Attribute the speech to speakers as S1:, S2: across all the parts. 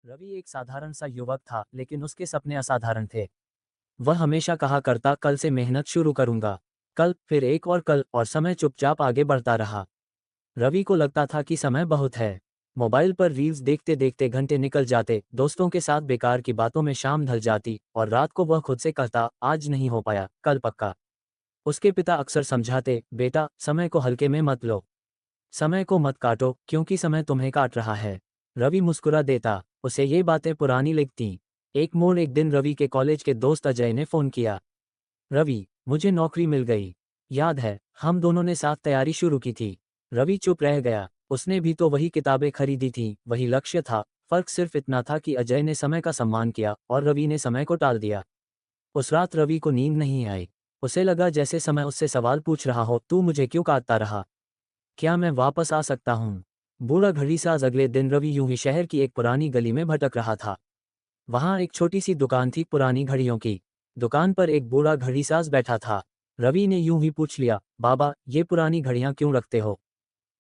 S1: रवि एक साधारण सा युवक था, लेकिन उसके सपने असाधारण थे। वह हमेशा कहा करता, कल से मेहनत शुरू करूंगा। कल, फिर एक और कल, और समय चुपचाप आगे बढ़ता रहा। रवि को लगता था कि समय बहुत है। मोबाइल पर रील्स देखते देखते घंटे निकल जाते, दोस्तों के साथ बेकार की बातों में शाम ढल जाती, और रात को वह खुद से कहता, आज नहीं हो पाया, कल पक्का। उसके पिता अक्सर समझाते, बेटा, समय को हल्के में मत लो। समय को मत काटो, क्योंकि समय तुम्हें काट रहा है। रवि मुस्कुरा देता, उसे ये बातें पुरानी लगती। एक दिन रवि के कॉलेज के दोस्त अजय ने फोन किया। रवि, मुझे नौकरी मिल गई। याद है, हम दोनों ने साथ तैयारी शुरू की थी। रवि चुप रह गया। उसने भी तो वही किताबें खरीदी थी, वही लक्ष्य था। फर्क सिर्फ इतना था कि अजय ने समय का सम्मान किया और रवि ने समय को टाल दिया। उस रात रवि को नींद नहीं आई। उसे लगा जैसे समय उससे सवाल पूछ रहा हो, तू मुझे क्यों काटता रहा? क्या मैं वापस आ सकता हूँ? बूढ़ा घड़ीसाज अगले दिन रवि यूं ही शहर की एक पुरानी गली में भटक रहा था। वहां एक छोटी सी दुकान थी पुरानी घड़ियों की। दुकान पर एक बूढ़ा घड़ीसाज बैठा था। रवि ने यूं ही पूछ लिया, बाबा, ये पुरानी घड़ियां क्यों रखते हो?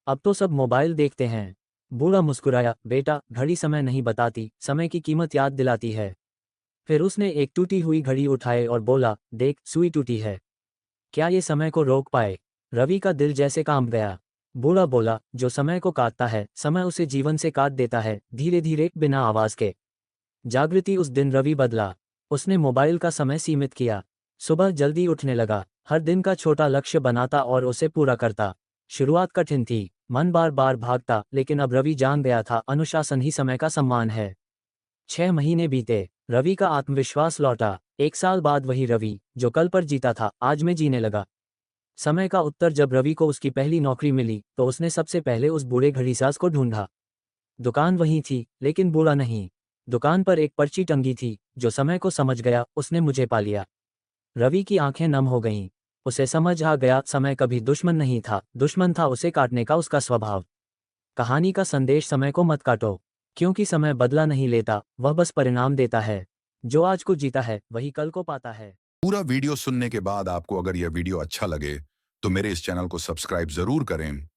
S1: अब तो सब मोबाइल देखते हैं। बूढ़ा मुस्कुराया, बेटा, घड़ी समय नहीं बताती, समय की कीमत याद दिलाती है। फिर उसने एक टूटी हुई घड़ी उठाई और बोला, देख, सुई टूटी है। क्या ये समय को रोक पाए? रवि का दिल जैसे कांप गया। बूढ़ा बोला, जो समय को काटता है, समय उसे जीवन से काट देता है, धीरे धीरे, बिना आवाज के। जागृति उस दिन रवि बदला। उसने मोबाइल का समय सीमित किया। सुबह जल्दी उठने लगा, हर दिन का छोटा लक्ष्य बनाता और उसे पूरा करता। शुरुआत कठिन थी, मन बार बार भागता, लेकिन अब रवि जान गया था, अनुशासन ही समय का सम्मान है। 6 महीने बीते। रवि का आत्मविश्वास लौटा। एक साल बाद वही रवि, जो कल पर जीता था, आज में जीने लगा। समय का उत्तर जब रवि को उसकी पहली नौकरी मिली, तो उसने सबसे पहले उस बूढ़े घड़ीसाज को ढूंढा। दुकान वही थी, लेकिन बूढ़ा नहीं। दुकान पर एक पर्ची टंगी थी, जो समय को समझ गया, उसने मुझे पा लिया। रवि की आंखें नम हो गईं। उसे समझ आ गया, समय कभी दुश्मन नहीं था, दुश्मन था उसे काटने का उसका स्वभाव। कहानी का संदेश, समय को मत काटो। क्योंकि समय बदला नहीं लेता, वह बस परिणाम देता है। जो आज को जीता है, वही कल को पाता है।
S2: पूरा वीडियो सुनने के बाद आपको अगर यह वीडियो अच्छा लगे तो मेरे इस चैनल को सब्सक्राइब जरूर करें